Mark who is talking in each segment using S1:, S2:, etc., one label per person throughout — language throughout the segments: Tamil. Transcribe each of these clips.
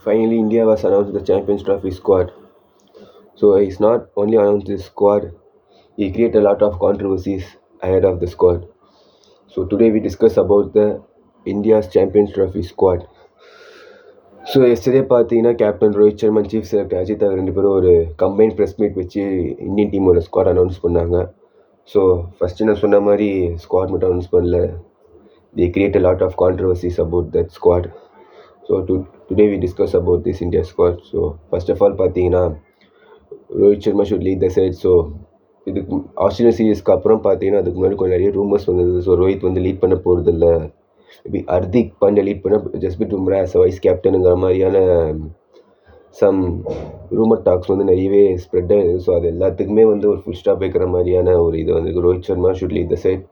S1: Finally, India was announced the Champions Trophy squad. So he's not only announced his squad, he created a lot of controversies ahead of the squad. So today we discuss about the India's Champions Trophy squad. So எஸ்டே பார்த்தீங்கன்னா captain Rohit Sharma chief selector Ajit அவர் ரெண்டு பேரும் ஒரு கம்பைன் ப்ரெஸ் மீட் வச்சு இந்தியன் டீமோட ஸ்குவாட் அனௌன்ஸ் பண்ணாங்க. ஸோ ஃபஸ்ட்டு நான் சொன்ன மாதிரி ஸ்குவாட் மட்டும் அனௌன்ஸ் பண்ணல, they create a lot of controversies about that squad. So today we discuss about this India squad. So first of all பார்த்தீங்கன்னா Rohit Sharma should lead the side. So இதுக்கு ஆஸ்திரேலியன் சீரீஸ்க்கு அப்புறம் பார்த்தீங்கன்னா அதுக்கு முன்னாடி கொஞ்சம் நிறைய ரூமர்ஸ் வந்தது. ஸோ ரோஹித் வந்து லீட் பண்ண போகிறதில்ல, மேபி ஹர்திக் பாண்டியா லீட் பண்ண ஜஸ்பிரிட் பும்ரா ஆஸ் வைஸ் கேப்டனுங்கிற மாதிரியான சம் ரூமர் டாக்ஸ் வந்து நிறையவே ஸ்ப்ரெட் ஆகுது. ஸோ அது எல்லாத்துக்குமே வந்து ஒரு ஃபுல் ஸ்டாப் வைக்கிற மாதிரியான ஒரு இது வந்து Rohit Sharma should lead the side.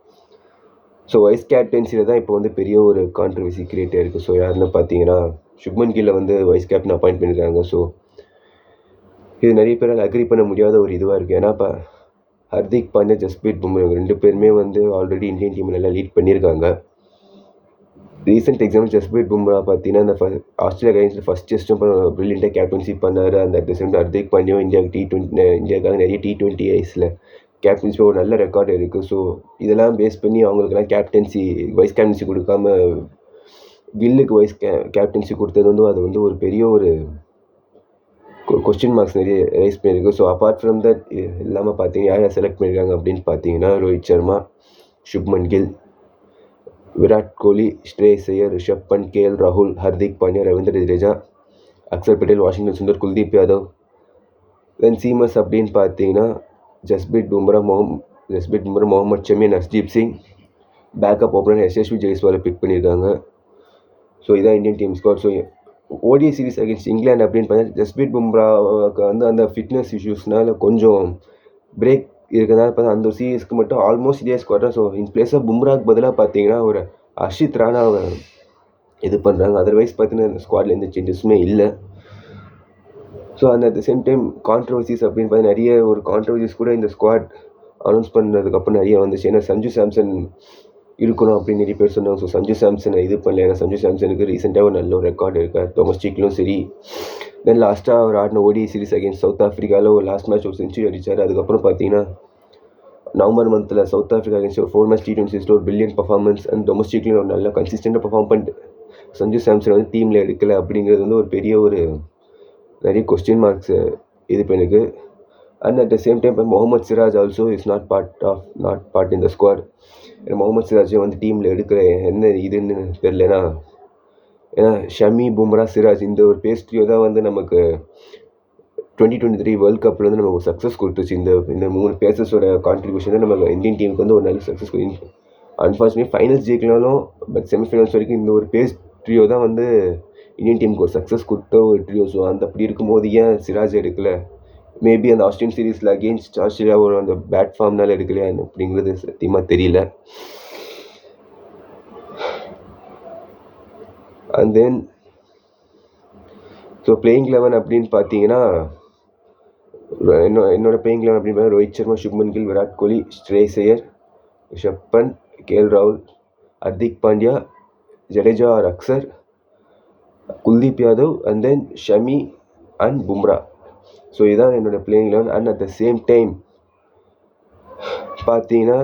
S1: So vice கேப்டன்சியில் தான் இப்போ வந்து பெரிய ஒரு கான்ட்ரவர்சி கிரியேட் ஆகிருக்கு. ஸோ யாருன்னு பார்த்தீங்கன்னா சுப்மன் கில்லை வந்து வைஸ் கேப்டன் அப்பாயிண்ட் பண்ணியிருக்காங்க. ஸோ இது நிறைய பேரால் அக்ரி பண்ண முடியாத ஒரு இதுவாக இருக்குது. ஏன்னா இப்போ ஹர்திக் பாண்டியா ஜஸ்பிரிட் பும்ரா ரெண்டு பேருமே வந்து ஆல்ரெடி இந்தியன் டீமில் எல்லாம் லீட் பண்ணியிருக்காங்க. ரீசெண்ட் எக்ஸாம்பிள் ஜஸ்பிரிட் பும்ரா பார்த்தீங்கன்னா இந்த ஆஸ்திரேலியா அகைன்ஸ்ட் ஃபஸ்ட் டெஸ்ட்டும் ப்ரில்லியண்ட்டாக கேப்டன்ஷிப் பண்ணார். அந்த அட் த சேம் ஹர்திக் பாண்டியும் இந்தியாவுக்காக நிறைய T20 ஐஸில் கேப்டன்ஷிப் ஒரு நல்ல ரெக்கார்டு இருக்குது. ஸோ இதெல்லாம் பேஸ் பண்ணி அவங்களுக்கெல்லாம் வைஸ் கேப்டன்சி கொடுக்காம கில்லுக்கு வைஸ் கேப்டன்சி கொடுத்தது வந்து அது வந்து ஒரு பெரிய ஒரு கொஸ்டின் மார்க்ஸ் நிறைய ரைஸ் பண்ணியிருக்கு. ஸோ அப்பார்ட் ஃப்ரம் தட் இல்லாமல் பார்த்தீங்கன்னா யார் செலக்ட் பண்ணியிருக்காங்க அப்படின்னு பார்த்தீங்கன்னா ரோஹித் சர்மா, சுப்மன் கில், விராட் கோலி, ஸ்ரேயஸ் ஐயர், ரிஷப் பண்ட், KL ராகுல், Hardik Pandya, Ravindra Jadeja, Axar Patel, Washington Sundar, Kuldeep Yadav. Then seamers அப்படின்னு பார்த்தீங்கன்னா ஜஸ்பிரிட் பும்ரா, முகமது ஷமி, ஹர்ஷ்தீப் சிங். பேக்கப் ஓப்பனர் யசஸ்வி ஜெய்ஸ்வாலை பிக் பண்ணியிருக்காங்க. ஸோ இதான் Indian team squad. So ODI series against England அப்படின்னு பார்த்தீங்கன்னா ஜஸ்பிரிட் பும்ராவுக்கு வந்து அந்த ஃபிட்னஸ் இஷ்யூஸ்னால கொஞ்சம் பிரேக் இருக்கிறதுனால பார்த்தா அந்த ஒரு சீரீஸ்க்கு மட்டும் ஆல்மோஸ்ட் இதே ஸ்குவாட் தான். ஸோ இன் பிளேஸ் ஆஃப் பும்ராக்கு பதிலாக பார்த்தீங்கன்னா ஒரு ஹர்ஷித் ராணாவை இது பண்ணுறாங்க. அதர்வைஸ் பார்த்தீங்கன்னா அந்த ஸ்குவாடில் எந்த சேஞ்சஸுமே இல்லை. ஸோ அந்த at the same time controversies அப்படின்னு பார்த்தீங்கன்னா நிறைய ஒரு கான்ட்ரவர்சிஸ் கூட இந்த ஸ்குவாட் அனௌன்ஸ் பண்ணதுக்கப்புறம் நிறைய வந்துச்சு. ஏன்னா சஞ்சு சாம்சன் இருக்கணும் அப்படின்னு நிறைய பேர் சொன்னாங்க. ஸோ சஞ்சு சாம்சனை இது பண்ணல. ஏன்னா சஞ்சு சாம்சனுக்கு ரீசெண்டாக ஒரு நல்ல ஒரு ரெக்கார்டு இருக்கார் டொமஸ்டிக்லும் சரி. தென் லாஸ்ட்டாக அவர் ஆடின ODI சீரிஸ் அகேன்ஸ்ட் சவுத் ஆஃப்ரிக்காவில் ஒரு லாஸ்ட் மேட்ச் ஒரு செஞ்சுரி அடித்தார். அதுக்கப்புறம் பார்த்தீங்கன்னா நவம்பர் மந்தில் சவுத் ஆஃப்ரிக்கா அகேன்ஸ்ட் ஒரு 4 மேட்ச் T20 சீரிஸில் ஒரு பில்லியன் பர்ஃபார்மன்ஸ் அண்ட் டொமஸ்டிக்லேயும் ஒரு நல்லா கன்சிஸ்டண்ட்டாக பர்ஃபார்ம் பண்ணிட்டு சஞ்சு சாம்சன் வந்து டீமில் எடுக்கலை அப்படிங்கிறது வந்து ஒரு பெரிய ஒரு நிறைய கொஸ்டின் மார்க்ஸ் இது பண்ணிருக்கு. And at the same time Mohammed Siraj also is not part in the squad. ஏன்னா முகமது சிராஜை வந்து டீமில் எடுக்கிற என்ன இதுன்னு தெரியலனா, ஏன்னா ஷமி, பும்ரா, சிராஜ் இந்த ஒரு பேஸ்ட்ரியோ தான் வந்து நமக்கு 2023 வேர்ல்ட் கப்பில் வந்து நமக்கு ஒரு சக்ஸஸ் கொடுத்துச்சு. இந்த 3 பேசஸோட கான்ட்ரிபியூஷன் தான் நம்ம இந்தியன் டீமுக்கு வந்து ஒரு நல்ல சக்ஸஸ் கொடுத்து. அன்ஃபார்ச்சுனேட்லி ஃபைனல்ஸ் ஜெயிக்கலாலும் பட் செமிஃபைனல்ஸ் வரைக்கும் இந்த ஒரு ட்ரியோ தான் வந்து இந்தியன் டீமுக்கு ஒரு சக்ஸஸ் கொடுத்த ஒரு ட்ரியோ. ஸோ அந்த அப்படி இருக்கும்போது ஏன் சிராஜ் எடுக்கலை? மேபி அந்த ஆஸ்திரேலியன் சீரீஸில் அகெயின்ஸ்ட் ஆஸ்திரேலியாவோட அந்த பேட் ஃபார்ம்னால எடுக்கலையா அப்படிங்கிறது சத்தியமாக தெரியல. அண்ட் தென் ஸோ பிளேயிங் 11 அப்படின்னு பார்த்தீங்கன்னா என்னோட பிளேயிங் 11 அப்படின்னு பார்த்தா ரோஹித் சர்மா, சுப்மன் கில், விராட் கோலி, ஸ்ரேயஸ் ஐயர், ரிஷப் பண்ட், KL ராகுல், Hardik Pandya, Jadeja or Axar, Kuldeep Yadav and then Shami and Bumrah. So இதுதான் என்னோட playing 11. And at the same time பார்த்தீங்கன்னா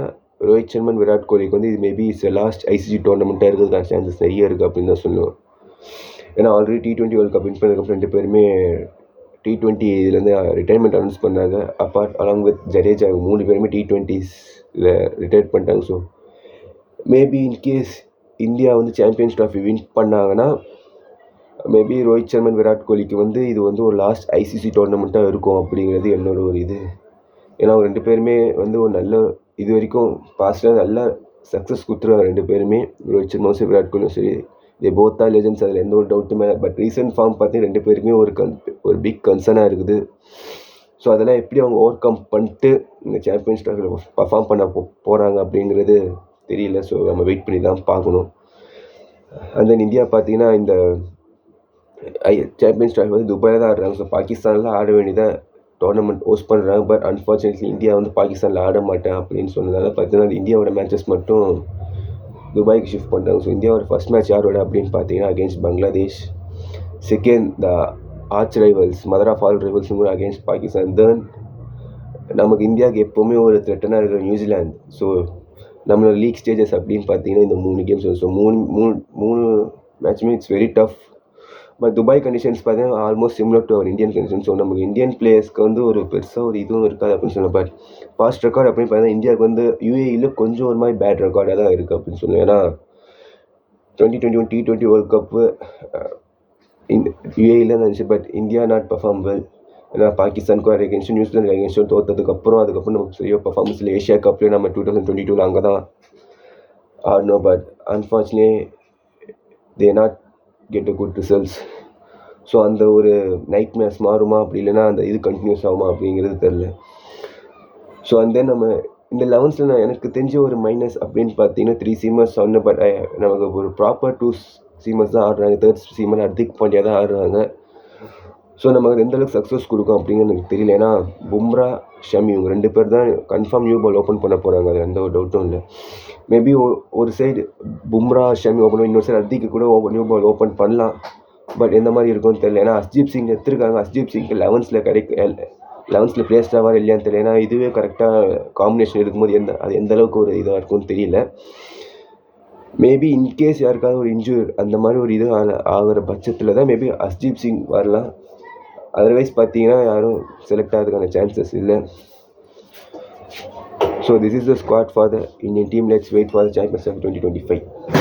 S1: ரோஹித் சர்மா, விராட் கோலிக்கு வந்து இது மேபி இட்ஸ் லாஸ்ட் ICC டோர்னமெண்ட்டாக இருக்கிறதுக்கான சான்சஸ் நிறைய இருக்குது அப்படின்னு தான் சொல்லுவோம். ஏன்னா already T20 world cup win பண்ணதுக்கப்புறம் ரெண்டு பேருமே T20 இதுலேருந்து ரிட்டைர்மெண்ட் அனௌன்ஸ் பண்ணாங்க. அலாங் வித் ஜடேஜா 3 பேருமே T20ஸில் ரிட்டையர் பண்ணிட்டாங்க. ஸோ மேபி இன்கேஸ் இந்தியா வந்து சாம்பியன்ஸ் ட்ராஃபி வின் பண்ணாங்கன்னா மேபி ரோஹித் சர்மா, விராட் கோலிக்கு வந்து இது வந்து ஒரு லாஸ்ட் ICC டோர்னமெண்ட்டாக இருக்கும் அப்படிங்கிறது என்னோட ஒரு இது. ஏன்னா அவங்க ரெண்டு பேருமே வந்து ஒரு நல்ல இது வரைக்கும் பாஸ்டாக நல்லா சக்ஸஸ் கொடுத்துருவாங்க ரெண்டு பேருமே. ரோஹித் சர்மாவும் சரி, விராட் கோலியும் சரி, இதே போத்தா லெஜெண்ட்ஸ், அதில் எந்த ஒரு டவுட்டுமே இல்லை. பட் ரீசெண்ட் ஃபார்ம் பார்த்தீங்கன்னா ரெண்டு பேருமே ஒரு பிக் கன்சர்னாக இருக்குது. ஸோ அதெல்லாம் எப்படி அவங்க ஓவர் கம் பண்ணிட்டு இந்த சாம்பியன்ஸ் ட்ராஃபியில் பர்ஃபார்ம் பண்ண போகிறாங்க அப்படிங்கிறது தெரியல. ஸோ நம்ம வெயிட் பண்ணி தான் பார்க்கணும். அண்ட் தென் இந்தியா பார்த்தீங்கன்னா இந்த சாம்பியன்ஸ் ட்ராஃபி வந்து துபாயில் தான் ஆடுறாங்க. ஸோ பாகிஸ்தானில் ஆட வேண்டியதான் டோர்னமெண்ட் ஹோஸ்ட் பண்ணுறாங்க. பட் அன்ஃபார்ச்சுனேட்லி இந்தியா வந்து பாகிஸ்தானில் ஆட மாட்டேன் அப்படின்னு சொன்னதால பார்த்தீங்கன்னா இந்தியாவோட மேட்சஸ் மட்டும் துபாய்க்கு ஷிஃப்ட் பண்ணுறாங்க. ஸோ இந்தியாவோட ஃபஸ்ட் மேட்ச் யாரோட அப்படின்னு பார்த்தீங்கன்னா against Bangladesh. Second, the arch rivals, mother of all rivals against Pakistan. Then நமக்கு இந்தியாவுக்கு எப்போவுமே ஒரு த்ரெட்டனாக இருக்கிற நியூசிலாந்து. ஸோ நம்மளோட லீக் ஸ்டேஜஸ் அப்படின்னு பார்த்தீங்கன்னா இந்த 3 கேம்ஸ். ஸோ மூணு மேட்சுமே it's very tough. But Dubai conditions பார்த்தீங்கன்னா almost similar to our Indian condition. So நமக்கு இந்தியன் பிளேயர்ஸ்க்கு வந்து ஒரு பெருசாக ஒரு இதுவும் இருக்காது அப்படின்னு சொல்லலாம். பட் பாஸ்ட் ரெக்கார்ட் அப்படின்னு பார்த்தீங்கன்னா இந்தியாவுக்கு வந்து யூஏஇயில் கொஞ்சம் ஒரு மாதிரி பேட் ரெக்கார்டாக தான் இருக்குது அப்படின்னு சொல்லுவேன். ஏன்னா 2021 T20 வேர்ல்ட் கப்பு யூஏஇயில் தான் இருந்துச்சு. But India not perform well. ஏன்னா பாகிஸ்தானுக்கும் அகேன்ஸ்டும் நியூசிலாந்து அகேன்ஸ்டும் தோற்றதுக்கப்புறம் அதுக்கப்புறம் நமக்கு சரியாக பர்ஃபார்மன்ஸ் இல்லை. ஏஷியா கப்லேயே நம்ம 2022 அங்கே தான் ஆடணும். But unfortunately they not get a good results. So அந்த ஒரு நைட் மேட்ச் மாறுமா, அப்படி இல்லைன்னா அந்த இது கண்டினியூஸ் ஆகுமா அப்படிங்கிறது தெரில. ஸோ அண்ட் தென் நம்ம இந்த 11th நான் எனக்கு தெரிஞ்ச ஒரு மைனஸ் அப்படின்னு பார்த்தீங்கன்னா 3 சீமர்ஸ் சொன்ன. பட் நமக்கு ஒரு ப்ராப்பர் 2 சீமர்ஸ் தான் ஆடுறாங்க. 3rd சீமர் ஹர்திக் பாண்டியா தான் ஆடுறாங்க. ஸோ நமக்கு எந்தளவுக்கு சக்ஸஸ் கொடுக்கும் அப்படிங்கிறது எனக்கு தெரியல. ஏன்னா பும்ரா, ஷமி இவங்க 2 பேர் தான் கன்ஃபார்ம் நியூ பால் ஓப்பன் பண்ண போகிறாங்க. அது எந்த ஒரு டவுட்டும் இல்லை. மேபி ஒரு சைடு பும்ரா, ஷமி ஓப்பன் பண்ணி இன்னொரு சைடு ஹர்திக்கு கூட நியூ பால் ஓப்பன் பண்ணலாம். பட் எந்த மாதிரி இருக்கும்னு தெரியல. ஏன்னா ஹர்ஷ்தீப் சிங் எடுத்துருக்காங்க. ஹர்ஷ்தீப் சிங்க்கு 11th பிளேஸ் ஆவார் இல்லையான்னு தெரியல. ஏன்னா இதுவே கரெக்டாக காம்பினேஷன் இருக்கும்போது அது எந்த அளவுக்கு ஒரு இதாக இருக்கும்னு தெரியல. மேபி இன்கேஸ் யாருக்காவது ஒரு இன்ஜூர் அந்த மாதிரி ஒரு இது ஆகிற பட்சத்தில் தான் மேபி ஹர்ஷ்தீப் சிங் வரலாம். அதர்வைஸ் பார்த்தீங்கன்னா யாரும் செலக்ட் ஆகிறதுக்கான சான்சஸ் இல்லை. So this is the squad for the Indian team. Let's wait for the champions of 2025.